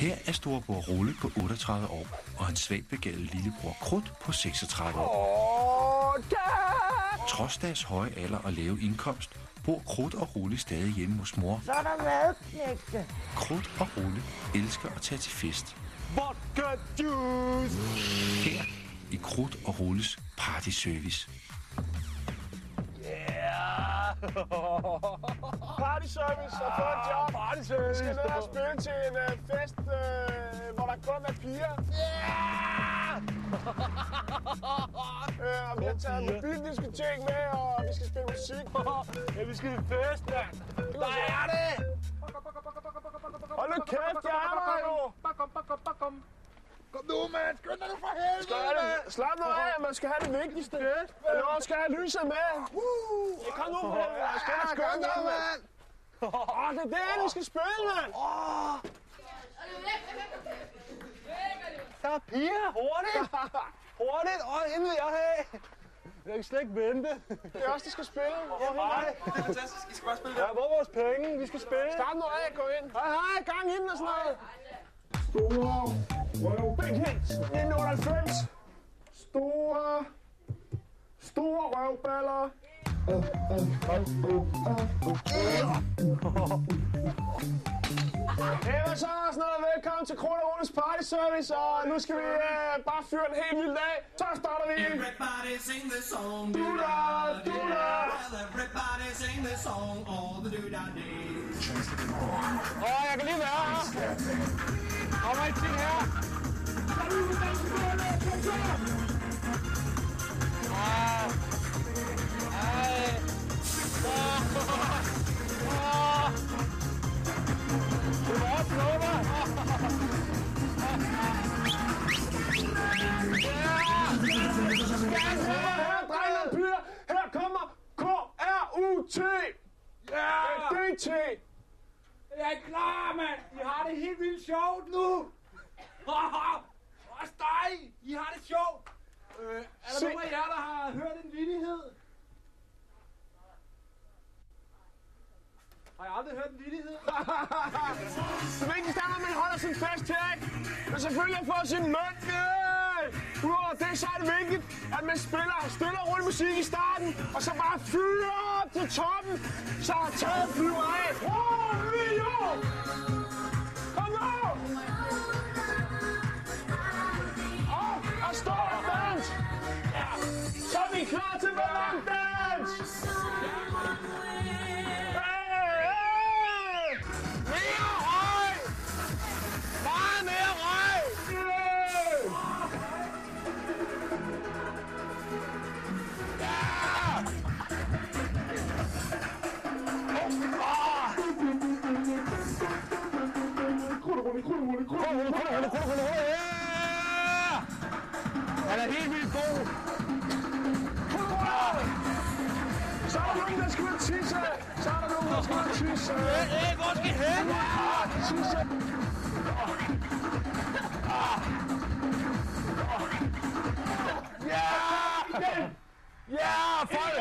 Her er storebror Rulle på 38 år, og hans svagt begavede lillebror Krudt på 36 år. Trods deres høje alder og lave indkomst, bor Krudt og Rulle stadig hjemme hos mor. Så er der madknægte. Krudt og Rulle elsker at tage til fest. Vodka juice! Her i Krudt og Rulles partyservice. Yeah! Partyservice og få et job. Partyservice! Vi skal ned og spille til en fest, hvor der kun er piger. Og vi har taget en mobildiskotek med, og vi skal spille musik. Ja, vi skal i fest, mand! Der er det! Hold nu kæft, jeg er der jo! Kom nu, mand! Skynd dig nu for helvede, mand! Slap nu af, man skal have det vigtigste. Nu skal jeg have lyset med. Kom nu for helvede, skynd dig, mand! Det er det, vi skal spille, mand! Der er piger! Hurtigt! Hurtigt! Inden vil jeg have! Jeg kan slet ikke vente. Det er os, der skal spille. Nej, det er fantastisk. I skal bare spille der. Ja, hvor er vores penge? Vi skal spille. Start nu af, gå ind. Hej, gang ind og sådan noget. Store røvbækkendt 1998. Store røvballer. Hvad så? Sådan noget. Velkommen til Krudt og Rulles partyservice, og nu skal vi bare fyre en helt vild dag. Så starter vi. Everybody sing the song. Do-da, do-da. Well, everybody sing the song all the do-da day. Jeg kan lige være her. Kommer I ting her? Det var også nummer. Her kommer K-R-U-T. D-T. Jeg er klar, mand! I har det helt vildt sjovt nu! Også dig! I har det sjovt! Er der nogen af jer, der har hørt en vittighed? Har jeg aldrig hørt en vittighed? Det vigtigste er, at man holder sin fest her, ikke? Men selvfølgelig at få sin løn. Udover det, så er det vigtigt, at man spiller stille og rolig musik i starten, og så bare fyrer op til toppen, så taget flyver af. Rio! Kom nu! Og stå og dans! Så er vi klar til ballandans! Mere røg! Meget mere røg! Han er helt vildt god. Så er der nogen, der skal være tisse. Så er der nogen, der skal være tisse. Hvor skal I hen? Tisse. Ja! Ja, folk!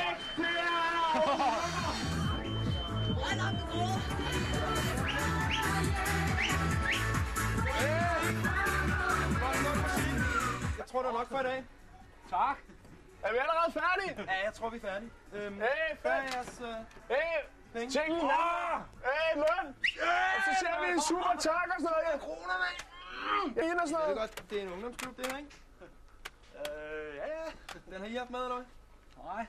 Jeg tror, det er nok for i dag. Tak. Er vi allerede færdige? Ja, jeg tror, vi er færdige. Hvad er jeres penge? Tingene. Løn. Og så ser vi en super tak og sådan noget. kroner, mand? Ja, og sådan noget. Godt, det er en ungdomsklub, det her, ikke? Ja. Den har I haft med, eller hvad? Nej.